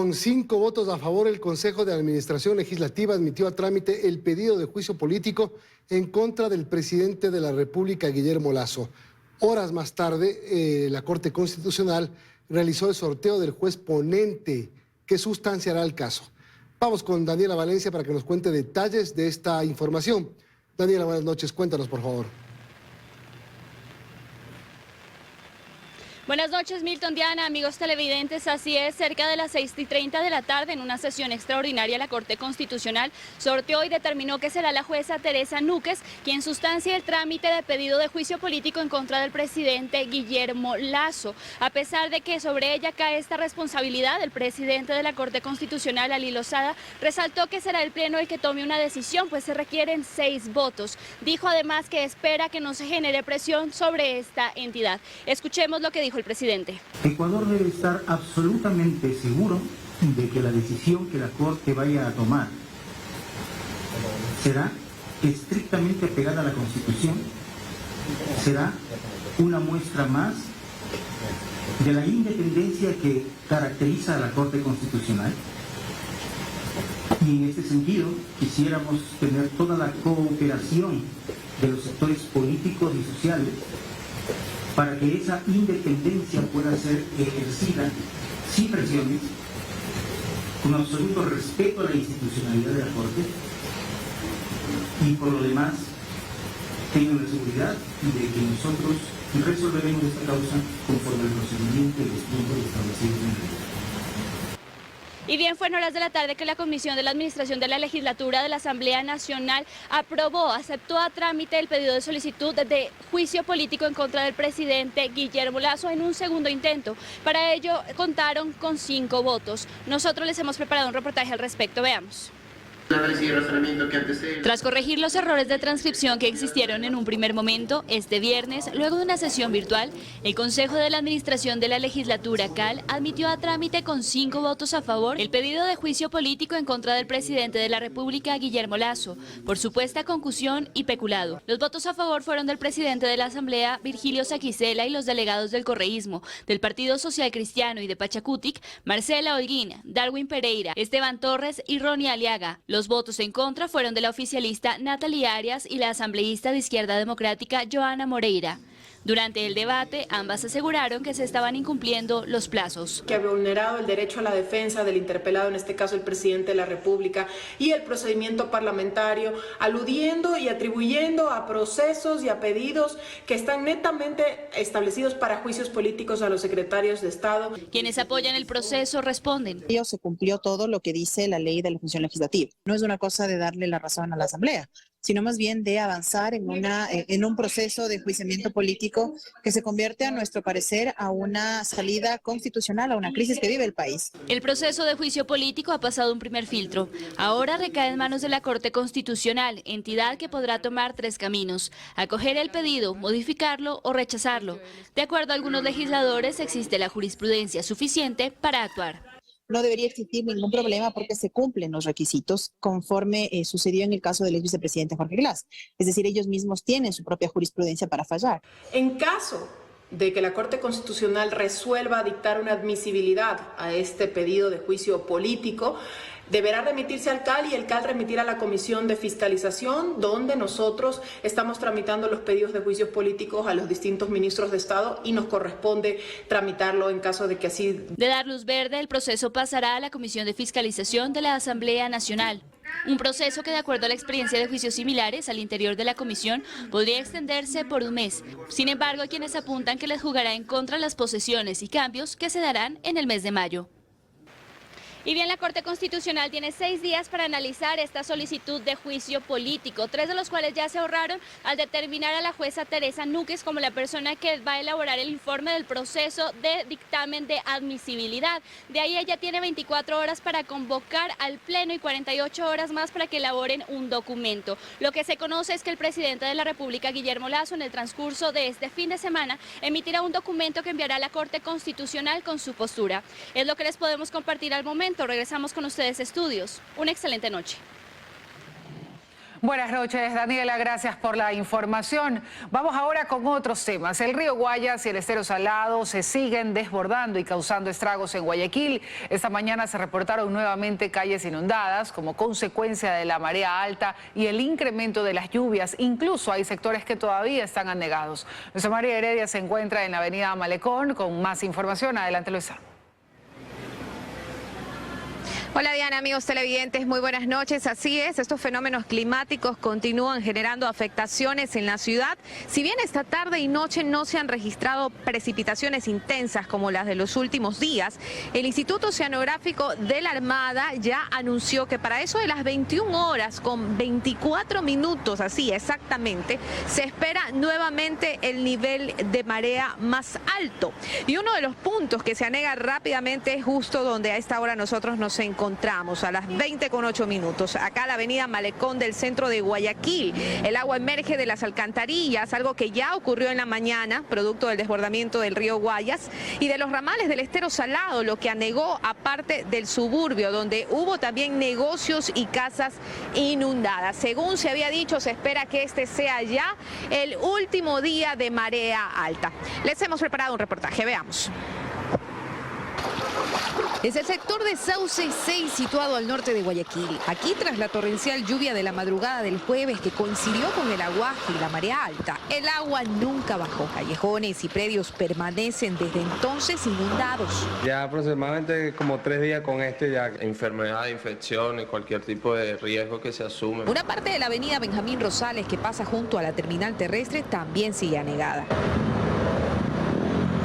Con 5 votos a favor, el Consejo de Administración Legislativa admitió a trámite el pedido de juicio político en contra del presidente de la República, Guillermo Lasso. Horas más tarde, la Corte Constitucional realizó el sorteo del juez ponente que sustanciará el caso. Vamos con Daniela Valencia para que nos cuente detalles de esta información. Daniela, buenas noches. Cuéntanos, por favor. Buenas noches, Milton, Diana, amigos televidentes. Así es, cerca de las 6:30 de la tarde, en una sesión extraordinaria, la Corte Constitucional sorteó y determinó que será la jueza Teresa Núquez quien sustancie el trámite de pedido de juicio político en contra del presidente Guillermo Lasso. A pesar de que sobre ella cae esta responsabilidad, el presidente de la Corte Constitucional, Ali Lozada, resaltó que será el Pleno el que tome una decisión, pues se requieren 6 votos. Dijo además que espera que no se genere presión sobre esta entidad. Escuchemos lo que dijo el presidente. Ecuador debe estar absolutamente seguro de que la decisión que la Corte vaya a tomar será estrictamente apegada a la Constitución, será una muestra más de la independencia que caracteriza a la Corte Constitucional. Y en este sentido quisiéramos tener toda la cooperación de los sectores políticos y sociales para que esa independencia pueda ser ejercida sin presiones, con absoluto respeto a la institucionalidad de la Corte, y por lo demás tengan la seguridad de que nosotros resolveremos esta causa conforme al procedimiento y los tiempos establecidos en la ley. Y bien, fue en horas de la tarde que la Comisión de la Administración de la Legislatura de la Asamblea Nacional aceptó a trámite el pedido de solicitud de juicio político en contra del presidente Guillermo Lasso en un segundo intento. Para ello contaron con 5 votos. Nosotros les hemos preparado un reportaje al respecto, veamos. Tras corregir los errores de transcripción que existieron en un primer momento, este viernes, luego de una sesión virtual, el Consejo de la Administración de la Legislatura, CAL, admitió a trámite con 5 votos a favor el pedido de juicio político en contra del presidente de la República, Guillermo Lasso, por supuesta concusión y peculado. Los votos a favor fueron del presidente de la Asamblea, Virgilio Saquicela, y los delegados del correísmo, del Partido Social Cristiano y de Pachacutic, Marcela Holguín, Darwin Pereira, Esteban Torres y Ronnie Aliaga. Los votos en contra fueron de la oficialista Natalie Arias y la asambleísta de Izquierda Democrática Joana Moreira. Durante el debate, ambas aseguraron que se estaban incumpliendo los plazos. Que ha vulnerado el derecho a la defensa del interpelado, en este caso el presidente de la República, y el procedimiento parlamentario, aludiendo y atribuyendo a procesos y a pedidos que están netamente establecidos para juicios políticos a los secretarios de Estado. Quienes apoyan el proceso responden. Se cumplió todo lo que dice la ley de la función legislativa. No es una cosa de darle la razón a la Asamblea, sino más bien de avanzar en un proceso de enjuiciamiento político que se convierte, a nuestro parecer, a una salida constitucional, a una crisis que vive el país. El proceso de juicio político ha pasado un primer filtro. Ahora recae en manos de la Corte Constitucional, entidad que podrá tomar 3 caminos: acoger el pedido, modificarlo o rechazarlo. De acuerdo a algunos legisladores, existe la jurisprudencia suficiente para actuar. No debería existir ningún problema porque se cumplen los requisitos conforme sucedió en el caso del ex vicepresidente Jorge Glass. Es decir, ellos mismos tienen su propia jurisprudencia para fallar. En caso de que la Corte Constitucional resuelva dictar una admisibilidad a este pedido de juicio político, deberá remitirse al CAL y el CAL remitirá a la Comisión de Fiscalización, donde nosotros estamos tramitando los pedidos de juicios políticos a los distintos ministros de Estado y nos corresponde tramitarlo en caso de que así. De dar luz verde, el proceso pasará a la Comisión de Fiscalización de la Asamblea Nacional. Un proceso que, de acuerdo a la experiencia de juicios similares al interior de la comisión, podría extenderse por un mes. Sin embargo, hay quienes apuntan que les jugará en contra las posesiones y cambios que se darán en el mes de mayo. Y bien, la Corte Constitucional tiene 6 días para analizar esta solicitud de juicio político, 3 de los cuales ya se ahorraron al determinar a la jueza Teresa Núquez como la persona que va a elaborar el informe del proceso de dictamen de admisibilidad. De ahí ella tiene 24 horas para convocar al Pleno y 48 horas más para que elaboren un documento. Lo que se conoce es que el presidente de la República, Guillermo Lasso, en el transcurso de este fin de semana, emitirá un documento que enviará a la Corte Constitucional con su postura. Es lo que les podemos compartir al momento. Regresamos con ustedes a estudios. Una excelente noche. Buenas noches, Daniela, gracias por la información. Vamos ahora con otros temas. El río Guayas y el estero Salado se siguen desbordando y causando estragos en Guayaquil. Esta mañana se reportaron nuevamente calles inundadas como consecuencia de la marea alta y el incremento de las lluvias. Incluso hay sectores que todavía están anegados. Luisa María Heredia se encuentra en la avenida Malecón con más información. Adelante, Luisa. Hola Diana, amigos televidentes, muy buenas noches. Así es, estos fenómenos climáticos continúan generando afectaciones en la ciudad. Si bien esta tarde y noche no se han registrado precipitaciones intensas como las de los últimos días, el Instituto Oceanográfico de la Armada ya anunció que para eso de las 21 horas con 24 minutos, así exactamente, se espera nuevamente el nivel de marea más alto. Y uno de los puntos que se anega rápidamente es justo donde a esta hora nosotros nos encontramos a las 20:08. Acá la avenida Malecón del centro de Guayaquil. El agua emerge de las alcantarillas, algo que ya ocurrió en la mañana, producto del desbordamiento del río Guayas y de los ramales del estero Salado, lo que anegó a parte del suburbio, donde hubo también negocios y casas inundadas. Según se había dicho, se espera que este sea ya el último día de marea alta. Les hemos preparado un reportaje, veamos. Es el sector de Sauce 6, situado al norte de Guayaquil. Aquí, tras la torrencial lluvia de la madrugada del jueves que coincidió con el aguaje y la marea alta, el agua nunca bajó. Callejones y predios permanecen desde entonces inundados. Ya aproximadamente como 3 días con ya enfermedad, infecciones, cualquier tipo de riesgo que se asume. Una parte de la avenida Benjamín Rosales, que pasa junto a la terminal terrestre, también sigue anegada.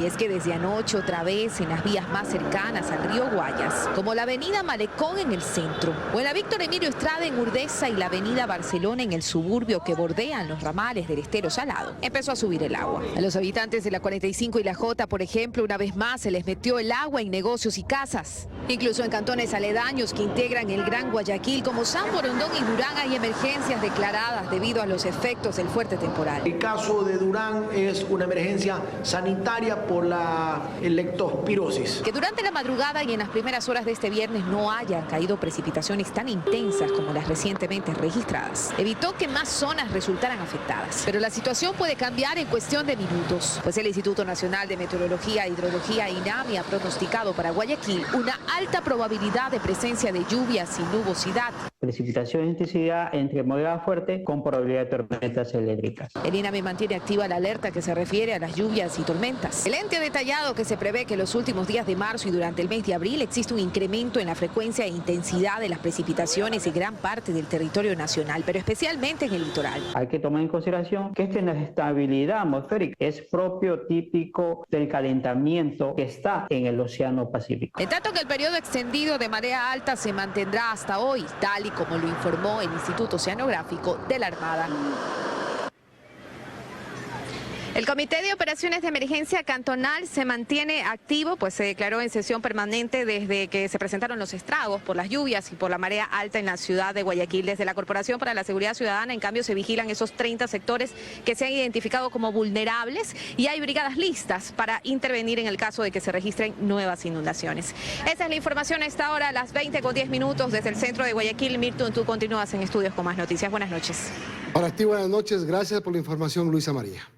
Y es que desde anoche otra vez en las vías más cercanas al río Guayas, como la avenida Malecón en el centro, o en la Víctor Emilio Estrada en Urdesa y la avenida Barcelona en el suburbio que bordean los ramales del estero Salado, empezó a subir el agua. A los habitantes de la 45 y la J, por ejemplo, una vez más se les metió el agua en negocios y casas. Incluso en cantones aledaños que integran el Gran Guayaquil, como San Borondón y Durán, hay emergencias declaradas debido a los efectos del fuerte temporal. El caso de Durán es una emergencia sanitaria por la leptospirosis. Que durante la madrugada y en las primeras horas de este viernes no hayan caído precipitaciones tan intensas como las recientemente registradas evitó que más zonas resultaran afectadas. Pero la situación puede cambiar en cuestión de minutos, pues el Instituto Nacional de Meteorología e Hidrología, INAMI, ha pronosticado para Guayaquil una alta probabilidad de presencia de lluvias y nubosidad. Precipitación de intensidad entre moderada a fuerte con probabilidad de tormentas eléctricas. El INAMI mantiene activa la alerta que se refiere a las lluvias y tormentas. El ente ha detallado que se prevé que en los últimos días de marzo y durante el mes de abril existe un incremento en la frecuencia e intensidad de las precipitaciones en gran parte del territorio nacional, pero especialmente en el litoral. Hay que tomar en consideración que esta inestabilidad atmosférica es propio típico del calentamiento que está en el Océano Pacífico. En tanto que el periodo extendido de marea alta se mantendrá hasta hoy, tal y como lo informó el Instituto Oceanográfico de la Armada. El Comité de Operaciones de Emergencia Cantonal se mantiene activo, pues se declaró en sesión permanente desde que se presentaron los estragos por las lluvias y por la marea alta en la ciudad de Guayaquil. Desde la Corporación para la Seguridad Ciudadana, en cambio, se vigilan esos 30 sectores que se han identificado como vulnerables y hay brigadas listas para intervenir en el caso de que se registren nuevas inundaciones. Esa es la información a esta hora, a las 20:10 desde el centro de Guayaquil. Milton, tú continúas en estudios con más noticias. Buenas noches. Para ti, buenas noches. Gracias por la información, Luisa María.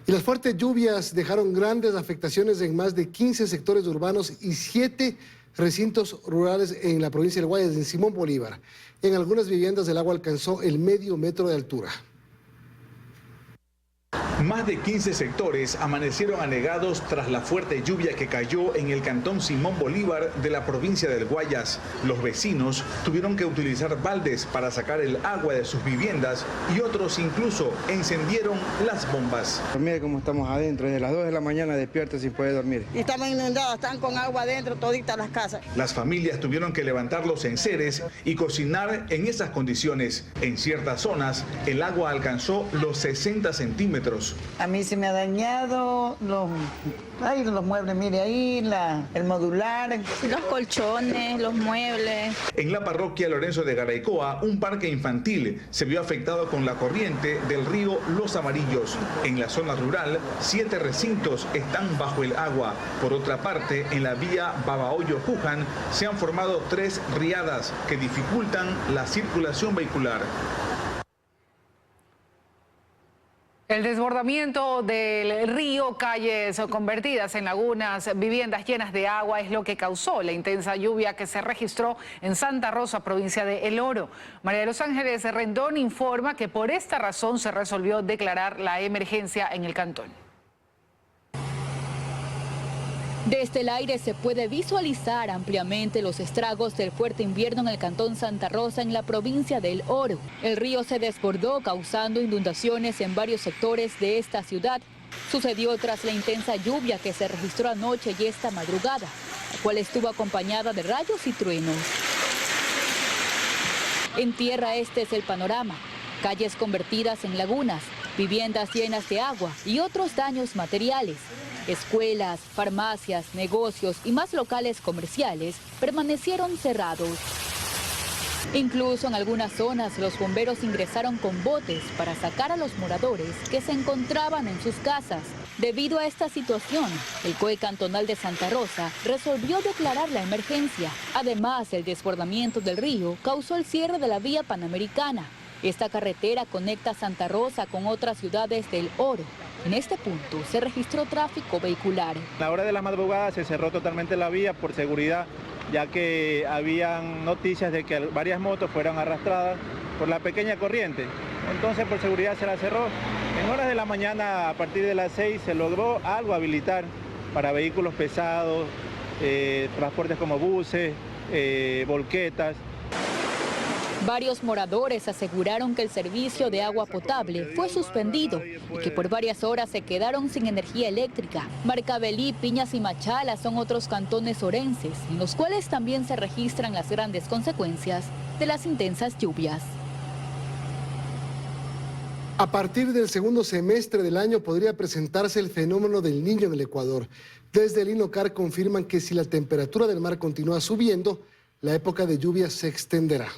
Y las fuertes lluvias dejaron grandes afectaciones en más de 15 sectores urbanos y 7 recintos rurales en la provincia del Guayas, en Simón Bolívar. En algunas viviendas el agua alcanzó el medio metro de altura. Más de 15 sectores amanecieron anegados tras la fuerte lluvia que cayó en el cantón Simón Bolívar de la provincia del Guayas. Los vecinos tuvieron que utilizar baldes para sacar el agua de sus viviendas y otros incluso encendieron las bombas. Mire cómo estamos adentro, desde las 2 de la mañana despiertos sin poder dormir. Y estamos inundados, están con agua adentro, toditas las casas. Las familias tuvieron que levantar los enseres y cocinar en esas condiciones. En ciertas zonas, el agua alcanzó los 60 centímetros. A mí se me ha dañado los muebles, mire ahí, el modular. Los colchones, los muebles. En la parroquia Lorenzo de Garaycoa, un parque infantil se vio afectado con la corriente del río Los Amarillos. En la zona rural, 7 recintos están bajo el agua. Por otra parte, en la vía Babahoyo-Juján se han formado 3 riadas que dificultan la circulación vehicular. El desbordamiento del río, calles convertidas en lagunas, viviendas llenas de agua es lo que causó la intensa lluvia que se registró en Santa Rosa, provincia de El Oro. María de los Ángeles Rendón informa que por esta razón se resolvió declarar la emergencia en el cantón. Desde el aire se puede visualizar ampliamente los estragos del fuerte invierno en el cantón Santa Rosa, en la provincia del Oro. El río se desbordó, causando inundaciones en varios sectores de esta ciudad. Sucedió tras la intensa lluvia que se registró anoche y esta madrugada, la cual estuvo acompañada de rayos y truenos. En tierra este es el panorama: calles convertidas en lagunas, viviendas llenas de agua y otros daños materiales. Escuelas, farmacias, negocios y más locales comerciales permanecieron cerrados. Incluso en algunas zonas los bomberos ingresaron con botes para sacar a los moradores que se encontraban en sus casas. Debido a esta situación, el COE cantonal de Santa Rosa resolvió declarar la emergencia. Además, el desbordamiento del río causó el cierre de la vía panamericana. Esta carretera conecta Santa Rosa con otras ciudades del Oro. En este punto se registró tráfico vehicular. A la hora de la madrugada se cerró totalmente la vía por seguridad, ya que habían noticias de que varias motos fueron arrastradas por la pequeña corriente. Entonces por seguridad se la cerró. En horas de la mañana, a partir de las 6, se logró algo habilitar para vehículos pesados, transportes como buses, volquetas. Varios moradores aseguraron que el servicio de agua potable fue suspendido y que por varias horas se quedaron sin energía eléctrica. Marcabelí, Piñas y Machala son otros cantones orenses, en los cuales también se registran las grandes consecuencias de las intensas lluvias. A partir del segundo semestre del año podría presentarse el fenómeno del Niño en el Ecuador. Desde el INOCAR confirman que si la temperatura del mar continúa subiendo, la época de lluvias se extenderá.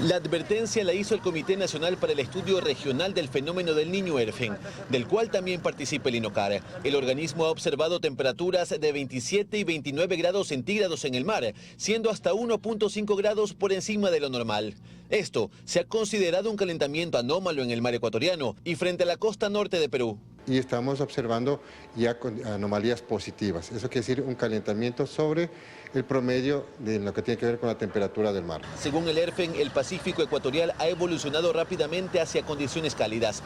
La advertencia la hizo el Comité Nacional para el Estudio Regional del Fenómeno del Niño, ERFEN, del cual también participa el INOCAR. El organismo ha observado temperaturas de 27 y 29 grados centígrados en el mar, siendo hasta 1.5 grados por encima de lo normal. Esto se ha considerado un calentamiento anómalo en el mar ecuatoriano y frente a la costa norte de Perú. Y estamos observando ya anomalías positivas. Eso quiere decir un calentamiento sobre el promedio de lo que tiene que ver con la temperatura del mar. Según el ERFEN, el Pacífico ecuatorial ha evolucionado rápidamente hacia condiciones cálidas.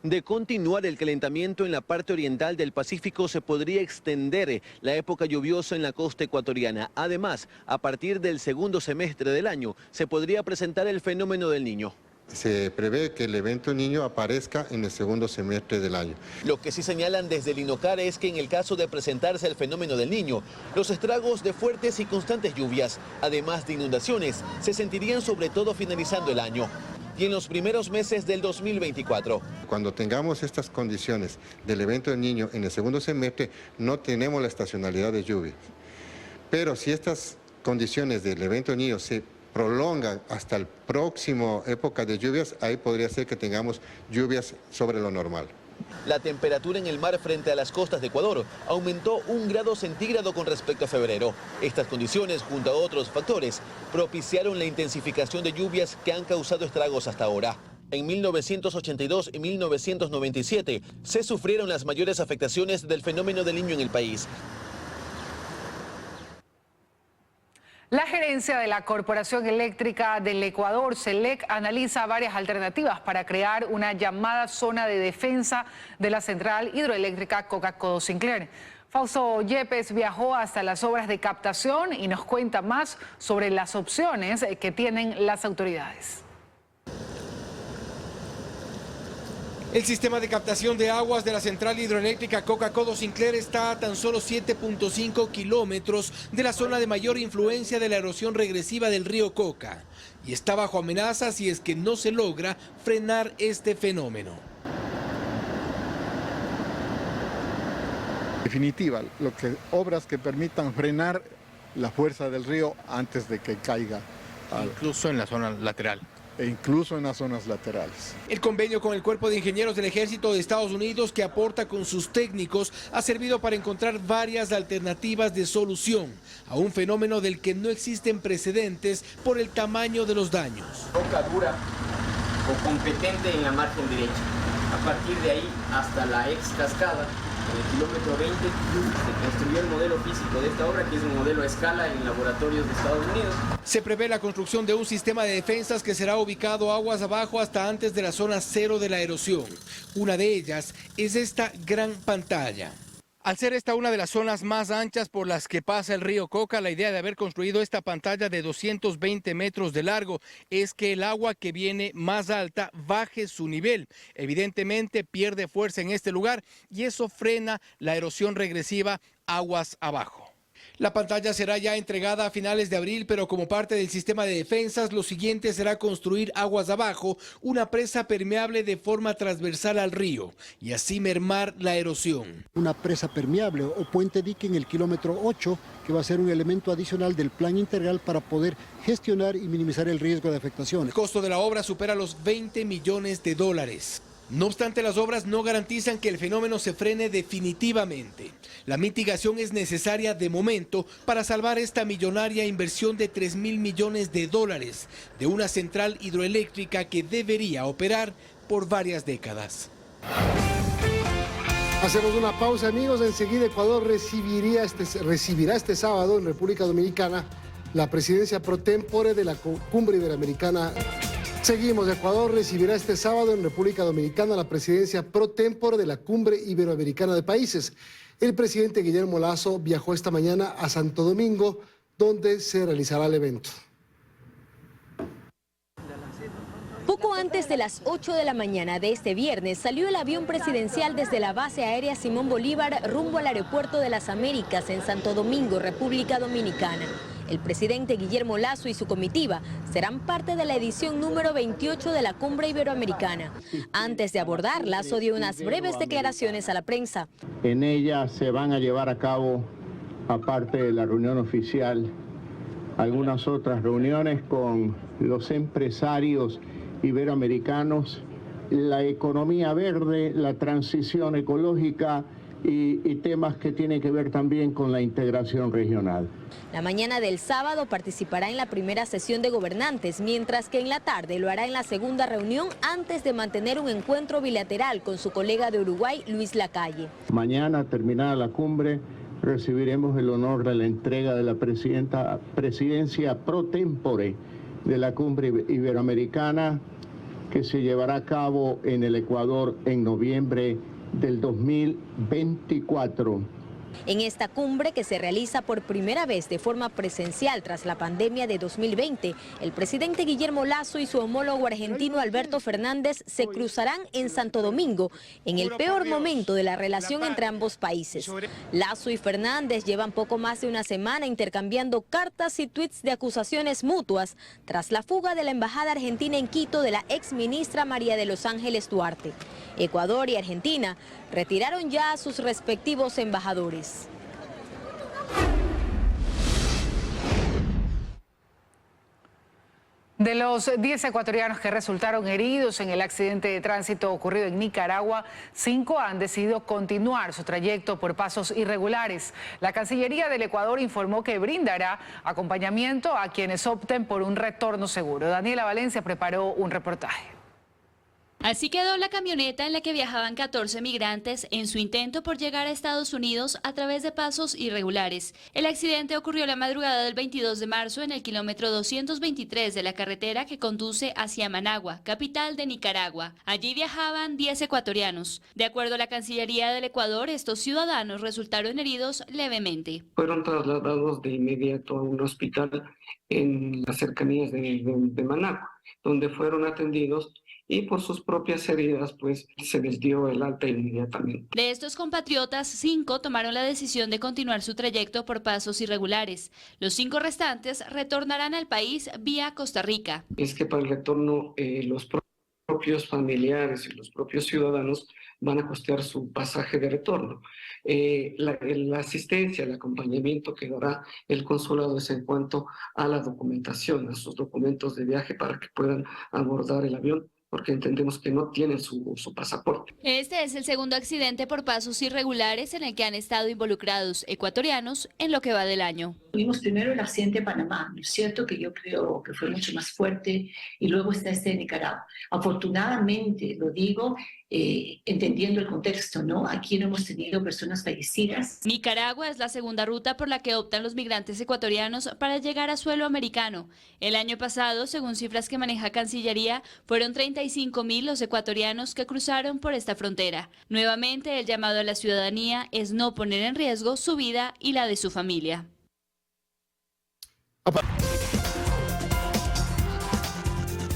De continuar el calentamiento en la parte oriental del Pacífico, se podría extender la época lluviosa en la costa ecuatoriana. Además, a partir del segundo semestre del año, se podría presentar el fenómeno del Niño. Se prevé que el evento Niño aparezca en el segundo semestre del año. Lo que sí señalan desde el INOCAR es que en el caso de presentarse el fenómeno del Niño, los estragos de fuertes y constantes lluvias, además de inundaciones, se sentirían sobre todo finalizando el año y en los primeros meses del 2024. Cuando tengamos estas condiciones del evento del Niño en el segundo semestre, no tenemos la estacionalidad de lluvias. Pero si estas condiciones del evento Niño se prolongan hasta el próximo época de lluvias, ahí podría ser que tengamos lluvias sobre lo normal. La temperatura en el mar frente a las costas de Ecuador aumentó 1 grado centígrado con respecto a febrero. Estas condiciones, junto a otros factores, propiciaron la intensificación de lluvias que han causado estragos hasta ahora. En 1982 y 1997 se sufrieron las mayores afectaciones del fenómeno del Niño en el país. La gerencia de la Corporación Eléctrica del Ecuador, CELEC, analiza varias alternativas para crear una llamada zona de defensa de la central hidroeléctrica Coca-Codo Sinclair. Fausto Yepes viajó hasta las obras de captación y nos cuenta más sobre las opciones que tienen las autoridades. El sistema de captación de aguas de la central hidroeléctrica Coca-Codo Sinclair está a tan solo 7.5 kilómetros de la zona de mayor influencia de la erosión regresiva del río Coca y está bajo amenaza si es que no se logra frenar este fenómeno. En definitiva, obras que permitan frenar la fuerza del río antes de que caiga. Incluso en la zona lateral. E incluso en las zonas laterales. El convenio con el Cuerpo de Ingenieros del Ejército de Estados Unidos, que aporta con sus técnicos, ha servido para encontrar varias alternativas de solución a un fenómeno del que no existen precedentes por el tamaño de los daños. Roca dura o competente en la margen derecha. A partir de ahí hasta la ex cascada, en el kilómetro 20, se construyó el modelo físico de esta obra, que es un modelo a escala en laboratorios de Estados Unidos. Se prevé la construcción de un sistema de defensas que será ubicado aguas abajo hasta antes de la zona cero de la erosión. Una de ellas es esta gran pantalla. Al ser esta una de las zonas más anchas por las que pasa el río Coca, la idea de haber construido esta pantalla de 220 metros de largo es que el agua que viene más alta baje su nivel. Evidentemente pierde fuerza en este lugar y eso frena la erosión regresiva aguas abajo. La pantalla será ya entregada a finales de abril, pero como parte del sistema de defensas, lo siguiente será construir aguas abajo una presa permeable de forma transversal al río y así mermar la erosión. Una presa permeable o puente dique en el kilómetro 8, que va a ser un elemento adicional del plan integral para poder gestionar y minimizar el riesgo de afectaciones. El costo de la obra supera los 20 millones de dólares. No obstante, las obras no garantizan que el fenómeno se frene definitivamente. La mitigación es necesaria de momento para salvar esta millonaria inversión de 3.000 millones de dólares de una central hidroeléctrica que debería operar por varias décadas. Hacemos una pausa, amigos. Enseguida Ecuador recibirá este sábado en República Dominicana la presidencia pro tempore de la Cumbre Iberoamericana. Seguimos. Ecuador recibirá este sábado en República Dominicana la presidencia pro tempore de la Cumbre Iberoamericana de Países. El presidente Guillermo Lasso viajó esta mañana a Santo Domingo, donde se realizará el evento. Poco antes de las 8 de la mañana de este viernes salió el avión presidencial desde la base aérea Simón Bolívar rumbo al aeropuerto de las Américas en Santo Domingo, República Dominicana. El presidente Guillermo Lasso y su comitiva serán parte de la edición número 28 de la Cumbre Iberoamericana. Antes de abordar, Lasso dio unas breves declaraciones a la prensa. En ella se van a llevar a cabo, aparte de la reunión oficial, algunas otras reuniones con los empresarios iberoamericanos, la economía verde, la transición ecológica y temas que tienen que ver también con la integración regional. La mañana del sábado participará en la primera sesión de gobernantes, mientras que en la tarde lo hará en la segunda reunión antes de mantener un encuentro bilateral con su colega de Uruguay, Luis Lacalle. Mañana, terminada la cumbre, recibiremos el honor de la entrega de la presidencia pro tempore de la Cumbre Iberoamericana, que se llevará a cabo en el Ecuador en noviembre del 2024. En esta cumbre, que se realiza por primera vez de forma presencial tras la pandemia de 2020, el presidente Guillermo Lasso y su homólogo argentino Alberto Fernández se cruzarán en Santo Domingo en el peor momento de la relación entre ambos países. Lasso y Fernández llevan poco más de una semana intercambiando cartas y tweets de acusaciones mutuas tras la fuga de la embajada argentina en Quito de la exministra María de los Ángeles Duarte. Ecuador y Argentina retiraron ya a sus respectivos embajadores. De los 10 ecuatorianos que resultaron heridos en el accidente de tránsito ocurrido en Nicaragua, 5 han decidido continuar su trayecto por pasos irregulares. La Cancillería del Ecuador informó que brindará acompañamiento a quienes opten por un retorno seguro. Daniela Valencia preparó un reportaje. Así quedó la camioneta en la que viajaban 14 migrantes en su intento por llegar a Estados Unidos a través de pasos irregulares. El accidente ocurrió la madrugada del 22 de marzo en el kilómetro 223 de la carretera que conduce hacia Managua, capital de Nicaragua. Allí viajaban 10 ecuatorianos. De acuerdo a la Cancillería del Ecuador, estos ciudadanos resultaron heridos levemente. Fueron trasladados de inmediato a un hospital en las cercanías de Managua, donde fueron atendidos y por sus propias heridas pues se les dio el alta inmediatamente. De estos compatriotas, 5 tomaron la decisión de continuar su trayecto por pasos irregulares. Los 5 restantes retornarán al país vía Costa Rica. Es que para el retorno los propios familiares y los propios ciudadanos van a costear su pasaje de retorno. La asistencia, el acompañamiento que dará el consulado es en cuanto a la documentación, a sus documentos de viaje para que puedan abordar el avión porque entendemos que no tienen su pasaporte. Este es el segundo accidente por pasos irregulares en el que han estado involucrados ecuatorianos en lo que va del año. Tuvimos primero el accidente de Panamá, ¿no es cierto? Que yo creo que fue mucho más fuerte, y luego está este de Nicaragua. Afortunadamente, lo digo, entendiendo el contexto, ¿no? Aquí no hemos tenido personas fallecidas. Nicaragua es la segunda ruta por la que optan los migrantes ecuatorianos para llegar a suelo americano. El año pasado, según cifras que maneja Cancillería, fueron 35.000 los ecuatorianos que cruzaron por esta frontera. Nuevamente, el llamado a la ciudadanía es no poner en riesgo su vida y la de su familia.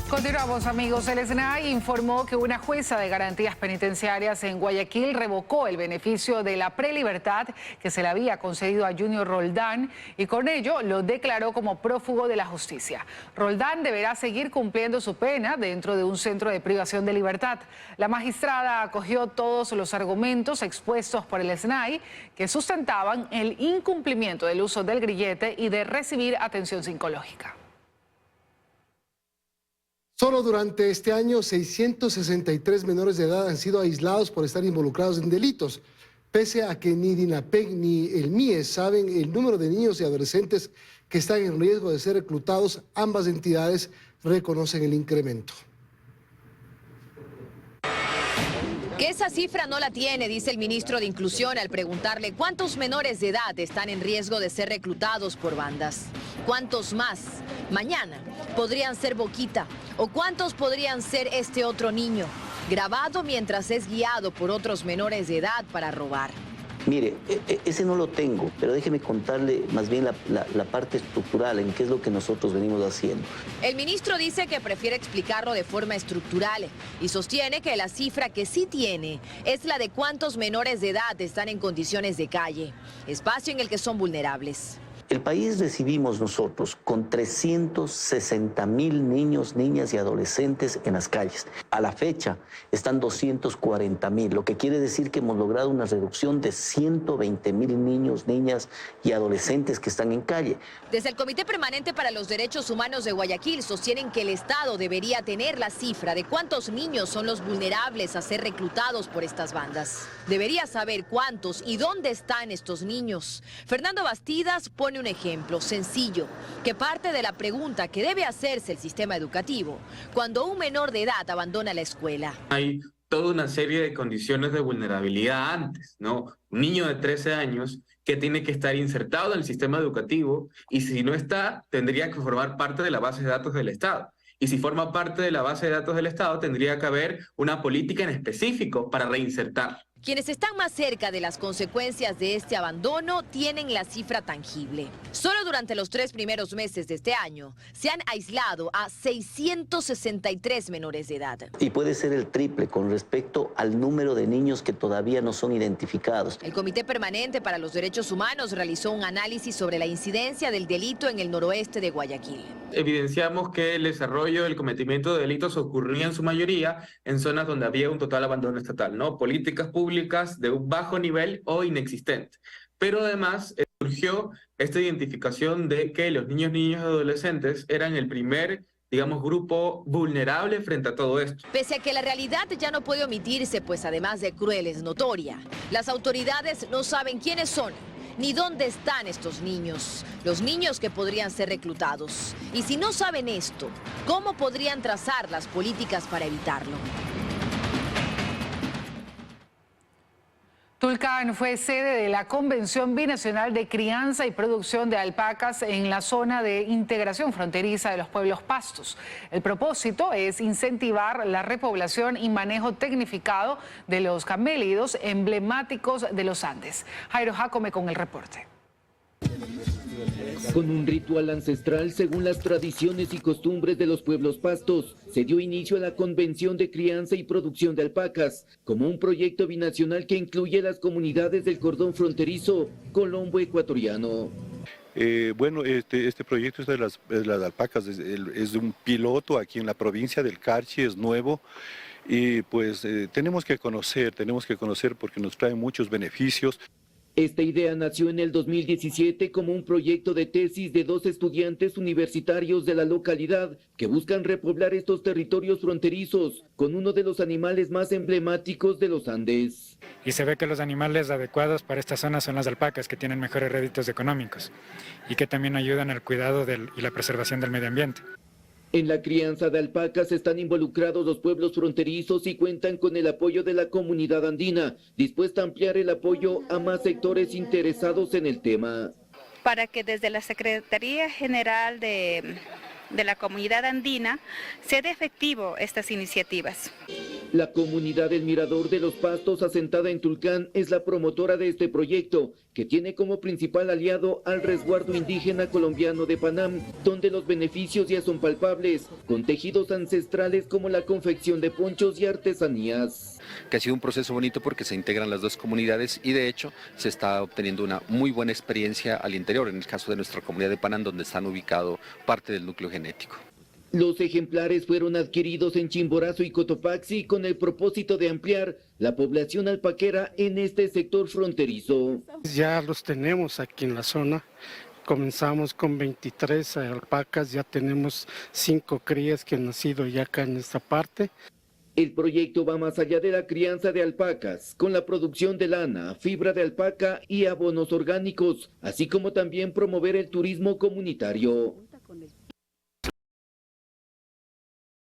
Continuamos, amigos. El SNAI informó que una jueza de garantías penitenciarias en Guayaquil revocó el beneficio de la prelibertad que se le había concedido a Junior Roldán y con ello lo declaró como prófugo de la justicia. Roldán deberá seguir cumpliendo su pena dentro de un centro de privación de libertad. La magistrada acogió todos los argumentos expuestos por el SNAI que sustentaban el incumplimiento del uso del grillete y de recibir atención psicológica. Solo durante este año, 663 menores de edad han sido aislados por estar involucrados en delitos, pese a que ni DINAPEC ni el MIES saben el número de niños y adolescentes que están en riesgo de ser reclutados. Ambas entidades reconocen el incremento. Que esa cifra no la tiene, dice el ministro de Inclusión al preguntarle cuántos menores de edad están en riesgo de ser reclutados por bandas. ¿Cuántos más mañana podrían ser Boquita? ¿O cuántos podrían ser este otro niño, grabado mientras es guiado por otros menores de edad para robar? Mire, ese no lo tengo, pero déjeme contarle más bien la parte estructural, en qué es lo que nosotros venimos haciendo. El ministro dice que prefiere explicarlo de forma estructural y sostiene que la cifra que sí tiene es la de cuántos menores de edad están en condiciones de calle, espacio en el que son vulnerables. El país recibimos nosotros con 360,000 niños, niñas y adolescentes en las calles. A la fecha están 240,000, lo que quiere decir que hemos logrado una reducción de 120,000 niños, niñas y adolescentes que están en calle. Desde el Comité Permanente para los Derechos Humanos de Guayaquil sostienen que el Estado debería tener la cifra de cuántos niños son los vulnerables a ser reclutados por estas bandas. Debería saber cuántos y dónde están estos niños. Fernando Bastidas pone un ejemplo sencillo que parte de la pregunta que debe hacerse el sistema educativo cuando un menor de edad abandona la escuela. Hay toda una serie de condiciones de vulnerabilidad antes, ¿no? Un niño de 13 años que tiene que estar insertado en el sistema educativo y si no está, tendría que formar parte de la base de datos del Estado. Y si forma parte de la base de datos del Estado, tendría que haber una política en específico para reinsertar. Quienes están más cerca de las consecuencias de este abandono tienen la cifra tangible. Solo durante los 3 primeros meses de este año se han aislado a 663 menores de edad. Y puede ser el triple con respecto al número de niños que todavía no son identificados. El Comité Permanente para los Derechos Humanos realizó un análisis sobre la incidencia del delito en el noroeste de Guayaquil. Evidenciamos que el desarrollo, el cometimiento de delitos ocurría en su mayoría en zonas donde había un total abandono estatal, ¿no? Políticas públicas de un bajo nivel o inexistente. Pero además surgió esta identificación de que los niños y adolescentes eran el primer, digamos, grupo vulnerable frente a todo esto. Pese a que la realidad ya no puede omitirse, pues además de cruel es notoria. Las autoridades no saben quiénes son ni dónde están estos niños, los niños que podrían ser reclutados. Y si no saben esto, ¿cómo podrían trazar las políticas para evitarlo? Tulcán fue sede de la Convención Binacional de Crianza y Producción de Alpacas en la zona de integración fronteriza de los pueblos pastos. El propósito es incentivar la repoblación y manejo tecnificado de los camélidos emblemáticos de los Andes. Jairo Jacome con el reporte. Con un ritual ancestral según las tradiciones y costumbres de los pueblos pastos, se dio inicio a la Convención de Crianza y Producción de Alpacas, como un proyecto binacional que incluye las comunidades del cordón fronterizo colombo-ecuatoriano. Bueno, este proyecto de las alpacas es un piloto aquí en la provincia del Carchi, es nuevo. Y pues tenemos que conocer porque nos trae muchos beneficios. Esta idea nació en el 2017 como un proyecto de tesis de 2 estudiantes universitarios de la localidad que buscan repoblar estos territorios fronterizos con uno de los animales más emblemáticos de los Andes. Y se ve que los animales adecuados para esta zona son las alpacas, que tienen mejores réditos económicos y que también ayudan al cuidado y la preservación del medio ambiente. En la crianza de alpacas están involucrados los pueblos fronterizos y cuentan con el apoyo de la comunidad andina, dispuesta a ampliar el apoyo a más sectores interesados en el tema. Para que desde la Secretaría General de la Comunidad Andina se dé efectivo estas iniciativas. La comunidad del Mirador de los Pastos, asentada en Tulcán, es la promotora de este proyecto, que tiene como principal aliado al resguardo indígena colombiano de Panam, donde los beneficios ya son palpables, con tejidos ancestrales como la confección de ponchos y artesanías. Que ha sido un proceso bonito porque se integran las dos comunidades y de hecho se está obteniendo una muy buena experiencia al interior, en el caso de nuestra comunidad de Panam, donde están ubicado parte del núcleo genético. Los ejemplares fueron adquiridos en Chimborazo y Cotopaxi con el propósito de ampliar la población alpaquera en este sector fronterizo. Ya los tenemos aquí en la zona. Comenzamos con 23 alpacas, ya tenemos 5 crías que han nacido ya acá en esta parte. El proyecto va más allá de la crianza de alpacas, con la producción de lana, fibra de alpaca y abonos orgánicos, así como también promover el turismo comunitario.